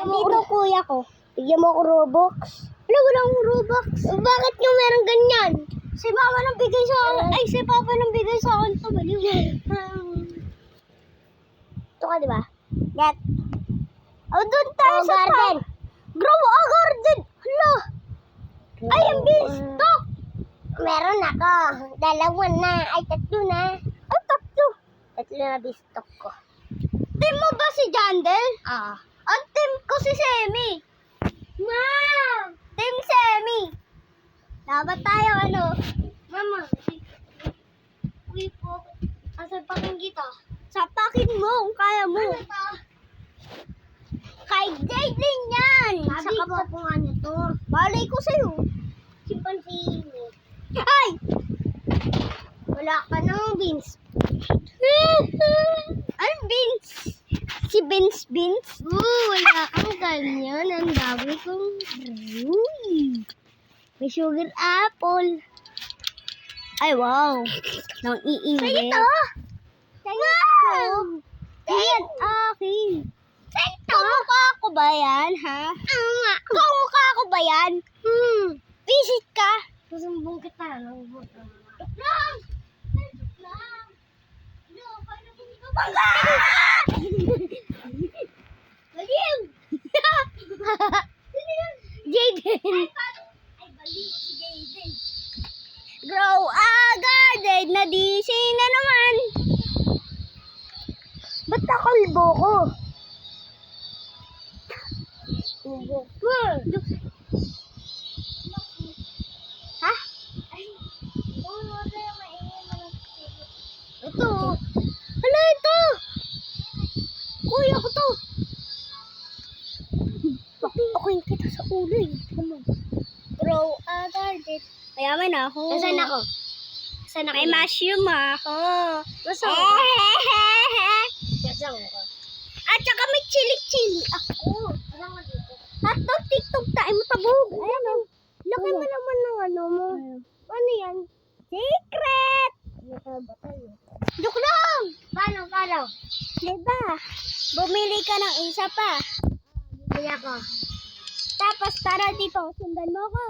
Dito kuya ko. Bigyan mo ako Robux. Ano, walang Robux. Bakit yung meron ganyan? Si mama nang bigay sa akin. Ay, si papa nang bigay sa akin. Ito, baliw. Ito ka, di ba? Get. Oh, doon tayo sa garden. Grow a garden. Hala. Ay, ang beanstalk. Meron ako. Dalawa na. Ay, tatlo na. Ay, tatlo. Tatlo na beanstalk ko. Team mo ba si Jandel? Ah. Ang team ko si Semi. Ma! Team Semi. Dapat tayo ano? Mama. Uy po. Sapakin kita. Sapakin mo kung kaya mo. Ano to? Kay Jaden yan. Sabi ko kung ano to. Balay ko sa'yo. Chimpanzee mo. Ay! Wala ka nang beans. Ano beans? Si Beans? Wala kang ganyan. Ang dami kong may sugar apple. Ay, wow. Nang iingit. Sa'yo to? Sa'yo to? Ayan, akin. Sa'yo to? Kamukha ko ba yan, ha? Kamukha ko ba yan? Visit ka? Susumbong kita. Tuk lang! No, paano kung ikaw bangga? Baliw! Jaden! Ay, baliw si Jaden. Grow a garden na DC na naman. Ba't nakalbo ko? Ha? Ito. Hala, ito. Kuya ko to. Pakuin kita sa ulo eh. Grow a garden. Mayaman ako. Nasaan ako? May mushroom ako. Nasaan ako? Nasaan ako? At saka may chili-chili ako. Nasaan ako dito? At to, TikTok tayo mo tabog. Ayan o. Laki mo naman ng ano mo. Ano yan? Secret! Joke lang! Paano? Diba? Bumili ka ng isa pa. Bumili ako. Tapos tara dito, sundan mo ko.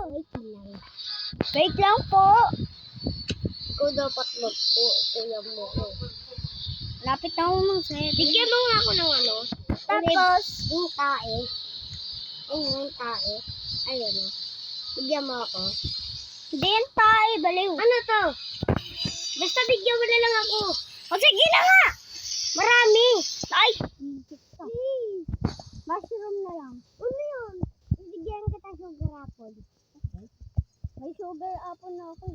Wait lang po. Ikaw dapat magpo, kuya mo. Lapit na ako ng set. Bigyan mo nga ako ng ano. Tapos, yung tae. Yung tae. Ayun o. Bigyan mo ako. Hindi yung tae, baliw. Ano to? Basta bigyan mo na lang ako. O sige na nga! Marami! Ay! Mushroom na lang. Ano yun? Bigyan kita sugar apple. Okay. May sugar apple na ako.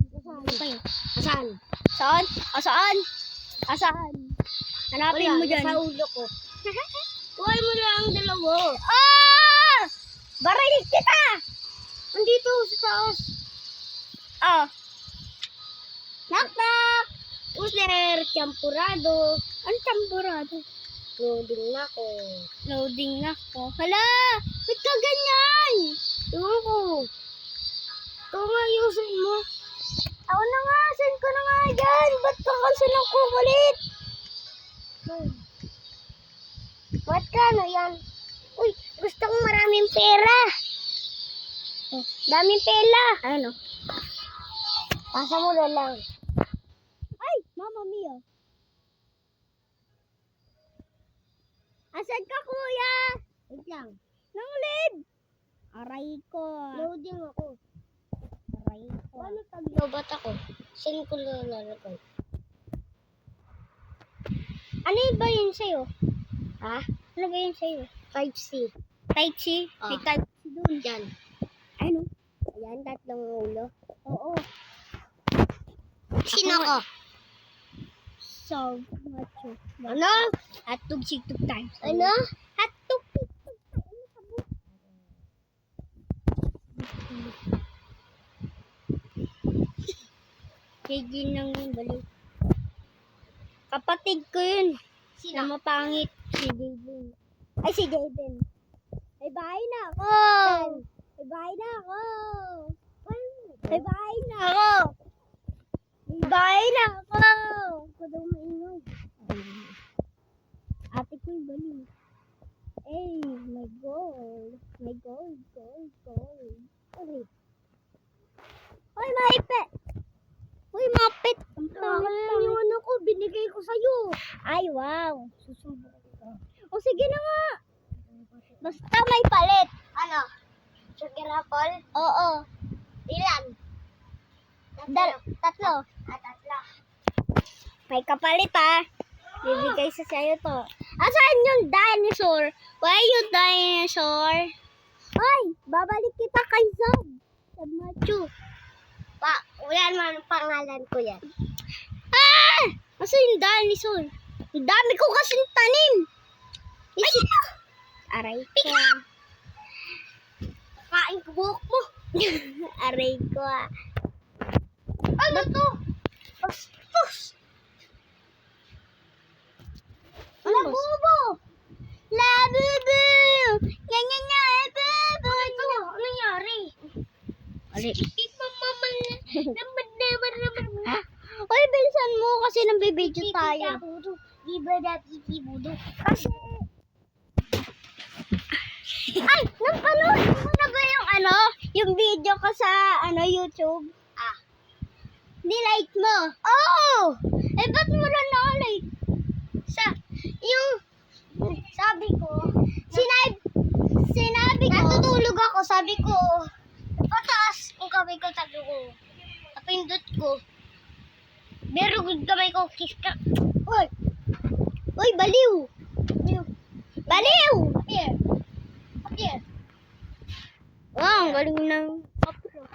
Saan? Saan? Hanapin mo dyan. Sa ulo ko. Kuhay mo lang ang dalawa. Ah! Barayin kita! Andito sa taas. Oh. Knock! User, champurado. Ano champurado? Loading na ko. Hala! Ba't ka ganyan? Ewan ko. Ito nga, ayusin mo. Ako na nga, send ko na nga dyan. Ba't ka kasi nagkukulit? Ba't ka, ano yan? Uy, gusto kong maraming pera. Daming pera. Ano? Pasa mo na lang. Ay, Mama Mia. Asan ka, kuya? Wait lang. Nang lead. Aray ko. Loading ako. Aray ko. Paano tag-lobat ako? Send ko lang lalagay. Ano ba yun sa'yo? Ha? Ano ba yun sa'yo? Type-C. Type-C? May Type-C doon. Yan. Ano? Ayan, tatlong ulo. Oo. Sino ko? So, macho. Ano? Hatog sigtog tayo. Ano? Hatog sigtog tayo. Ano ka mo? Sige nang balik. Kapatid ko yun. Sino? Na mapangit. Si Jaden. Ay, si Jaden. Ay, bahay na ako. Ay, bahay na ako. Ay, bahay na ako. Bahay na ako! Ako daw mainog. Ate ko yung bali. Ay, my goal. My goal. Uy. Uy, maipe. Uy, mapit. Ang pangit yung ano ko, binigay ko sa'yo. Ay, wow. Susubo ko. O, sige na nga. Basta may palit. Ano? Sugar apple? Oo. Ilan? Tatlo. Tatlo. May kapalit bibigay sa sa'yo to. Asan yung dinosaur? Why yung dinosaur? Ay, babalik kita kay Zab. Zab Machu. Wala naman ang pangalan ko yan. Asan yung dinosaur? Ang dami ko kasing tanim. Aray ko. Kain ko buhok mo. Aray ko Ano to? Bastos. Labubo! Labubo! Bubo! Ano nangyari? Ali. Ha? Uy, bilisan mo kasi nambibidyo tayo. Kasi... Ay! Napanood mo na ba yung yung video ko sa YouTube? Nilike mo? Oo! Eh, ba't mo na na-like? Sabi ko, sinabi ko, natutulog ako, sabi ko, pataas ang kamay ko, sabi ko, napindot ko. Pero good kamay ko, kiss ka. Uy, baliw! Baliw! Up here. Wow, ang galing ng kapro.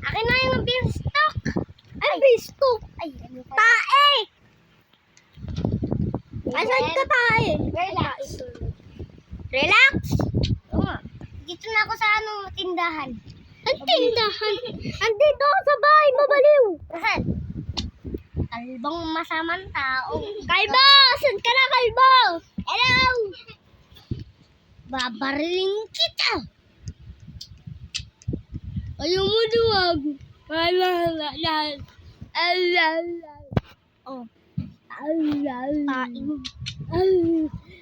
Akin na yung beanstalk. Ay, beanstalk. Ay, tae! Asan ka tayo? Relax. Relax? Oo. Dito na ako sa tindahan. Ang tindahan? Andito ako sa bahay, mabaliw. Asan? Kalbong masamang tao. Kalbo! Asan ka na, kalbo? Hello! Babariling kita. Ayaw mo duwag. Oh. Taim.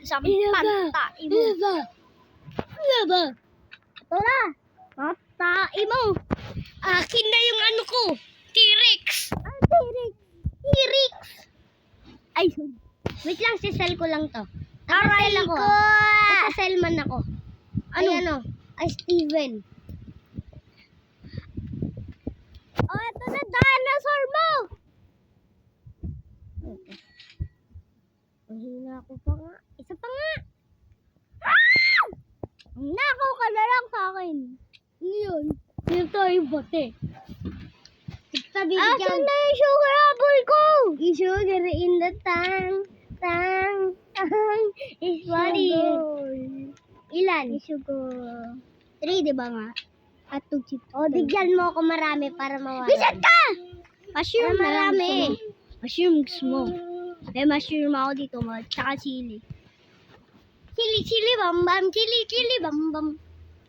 Sabi taim. Iba. Ito na. Taim mo. Akin na yung ko. T-Rex. T-Rex. Ay, wait lang, sisell ko lang to. Aray ko. Sisell man ako. Ano? Ay, Steven. Oh, ito na dinosaur mo. Mahina ako pa nga. Isa pa nga. Nakaw ka na lang sa akin. Yun. Dito yung bote. Asan na yung sugar apple ko? Yung sugar in the tang is body. Ilan? Yung sugar. 3, di ba nga? At 2 chips. Bigyan mo ako marami para mawala. Bisit ka! Mushroom marami. Mushroom gusto mo. May mushroom ako dito, tsaka chili. Chili bam, chili bam bam.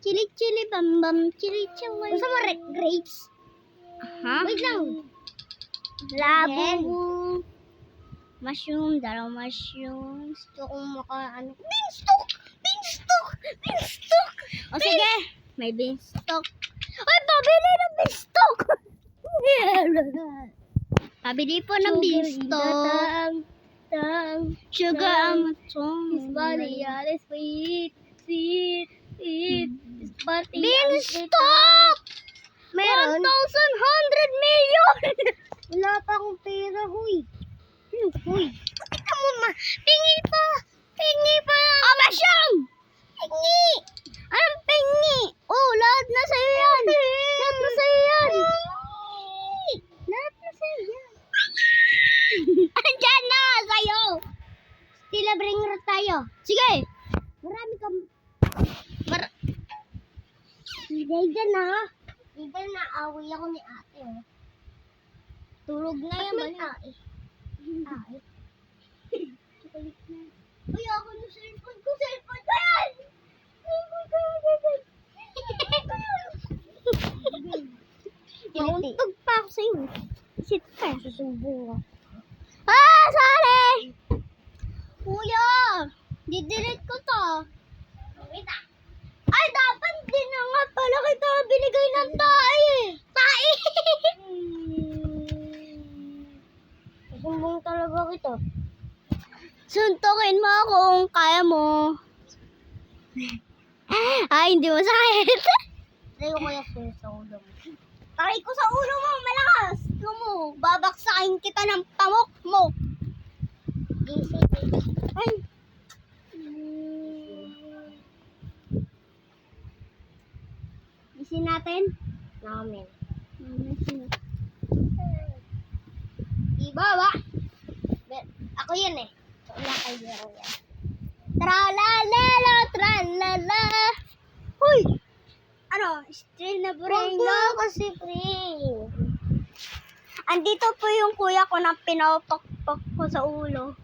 Chili bam bam, chili. Gusto mo grapes? Wait lang. Labo. Mushroom, dalawang mushroom. Gusto kong beanstalk! O sige, may beanstalk. Ay, pabili ng beanstalk! Pabili po ng beanstalk. Sugar amatong. His body is sweet. His body beanstalk! Meron? 1,100 million! Wala pa akong pera, huy. Tika mo Pingi pa! Oh, mushroom! Pingi! Anong pingi? Oh, lahat na sa'yo yan! Andyan na sa'yo! Stila bringer tayo. Sige! Marami kang... Dahil na ha? Dahil na away ako ni ate. Tulog na yan ba na? Uy, ako ng cellphone ko yan! Inuntog pa ako sa'yo. Sit ka, susumbong ako. Sorry! Kuya! Didelete ko to. Ay, dapat din na nga pala kita binigay ng tae. Tae! Sumbong talaga kita. Suntukin mo ako kung kaya mo. Ay, hindi mo sakit. Tayo ko kaya sa ulo mo. Taray ko sa ulo mo, malakas. Ito mo, babaksakin kita ng pamok mo. Ay. Isin natin? Namin. Diba ba? Ako yan eh. Wala kayo yan. Tralalala, tralala. Huy! Ano? Strain na brain na kasi brain. Andito po yung kuya ko na pinapakpak ko sa ulo.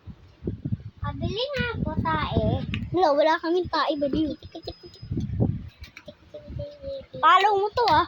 Kabili nga ako tae. Wala kaming tae ba din? Follow mo to ah.